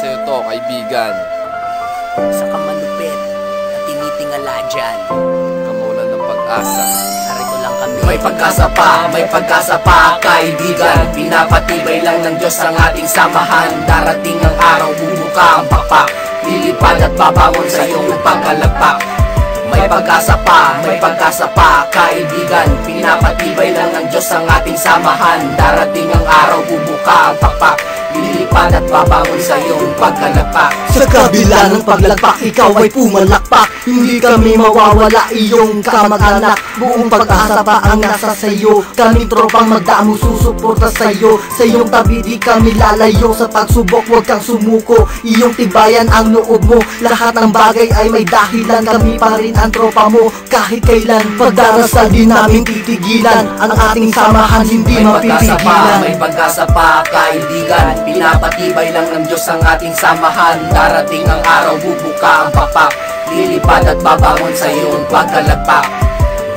sa'yo to, kaibigan. Sa kamalupit na tinitingala dyan, Kamulan ng pag-asa. narito lang kami. May pagkasa pa, kaibigan. Pinapatibay lang ng Diyos ang ating samahan. Darating ang araw, bubuka ang pakpak. Lilipad at babangon sa iyong pagkalagpak. May pagkasa pa, kaibigan. Pinapatibay lang ng Diyos ang ating samahan. Darating ang araw, bubuka ang pakpak. Lilipad at babangon sa iyong pagkalagpak. Sa kabila ng paglagpak, ikaw ay pumalakpak. Hindi kami mawawala, iyong kamag-anak. Buong pag-asa pa ang nasa sayo. Kaming tropang magdamo, susuporta sa'yo. Sa iyong tabi di kami lalayo. Sa pagsubok huwag kang sumuko. Iyong tibayan ang loob mo. Lahat ng bagay ay may dahilan. Kami pa rin ang tropa mo. Kahit kailan, pagdarasal di namin titigilan. Ang ating samahan hindi mapipigilan. May pagkasa pa, kaibigan. Pinapatibay lang ng Diyos ang ating samahan. Darating ang araw, bubuka ang pakpak. Lilipad at babangon sa iyong pagkalagpak.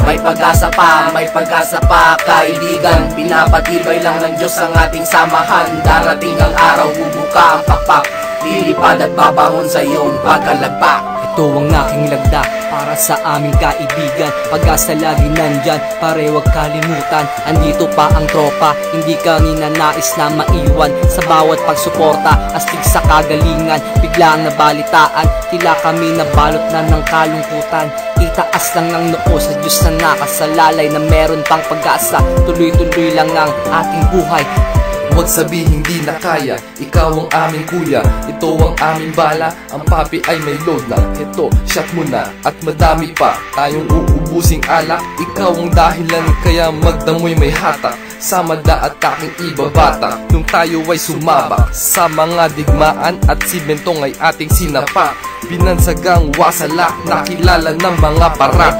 May pagkasa pa, kaibigan. Pinapatibay lang ng Diyos ang ating samahan. Darating ang araw, bubuka ang pakpak. Lilipad at babangon sa iyong pagkalagpak. Ito ang aking lagda para sa aming kaibigan. Pag-asa lagi nandyan, pare wag kalimutan. Andito pa ang tropa, hindi kami nanais na maiwan. Sa bawat pagsuporta, astig sa kagalingan. Biglang nabalitaan, tila kami nabalot na ng kalungkutan. Itaas lang ng noo sa Diyos na nakasalalay, na meron pang pag-asa. Tuloy-tuloy lang ang ating buhay. Huwag sabihin di na kaya, ikaw ang aming kuya, ito ang aming bala. Ang papi ay may load na, ito, shot mo na. At madami pa, tayong uubusing alak. Ikaw ang dahilan kaya magdamoy may hatak. Sa mada at aking ibabata, nung tayo ay sumabak sa mga digmaan at simentong ay ating sinapa. Binansagang wasala, nakilala ng mga para.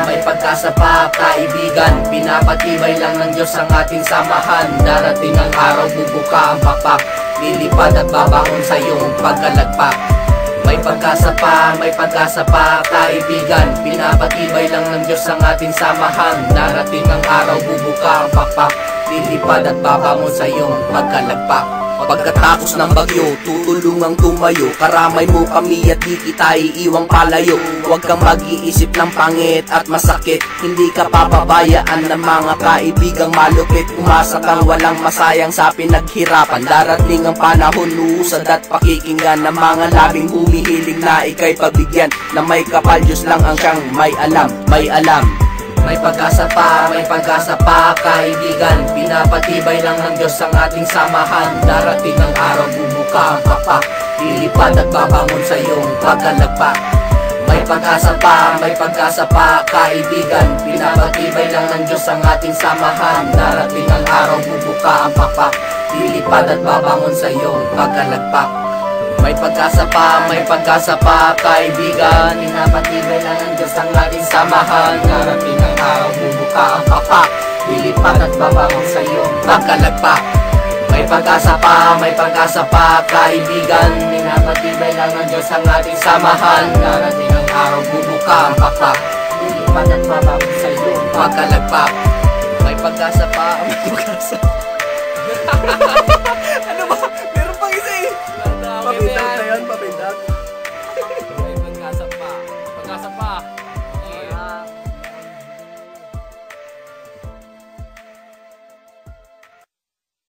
May pagkasa pa, kaibigan. Pinapatibay lang ng Diyos ang ating samahan. Darating ang araw, bubuka ang pakpak. Lilipad at babangon sa iyong pagkalagpak. May pagkasa pa, kaibigan. Pinapatibay lang ng Diyos ang ating samahan. Darating ang araw, bubuka ang pakpak. Lilipad at babangon sa iyong pagkalagpak. Pagkatapos ng bagyo, tutulungang tumayo. Karamay mo kami at di kita iiwang palayo. Huwag kang mag-iisip ng pangit at masakit. Hindi ka papabayaan ng mga kaibigang malupit. Umasa kang walang masayang sa pinaghirapan. Darating ang panahon, luusad at pakikinggan ng mga labing humihiling na ika'y pabigyan. Na may kapal, Diyos lang ang siyang may alam. May pagkasa pa, kaibigan. Pinapatibay lang ng Diyos ang ating samahan. Darating ang araw, bubuka ang pakpak. Lilipad at babangon sa iyong pagkalagpak. May pagkasa pa, kaibigan. Pinapatibay lang ng Diyos ang ating samahan. Darating ang araw, bubuka ang pakpak. Lilipad at babangon sa iyong pagkalagpak. May pagkasa pa, kaibigan. Pinapatibay lang ng Diyos ang ating samahan. Darating ang araw, bubuka ang pakpak. Lilipad at babangon sa iyong pagkalagpak. May pagkasa pa, kaibigan. Pinapatibay lang ng Diyos ang ating samahan. Darating ang araw, bubuka ang pakpak. Lilipad at babangon sa iyong pagkalagpak. May pagkasa pa,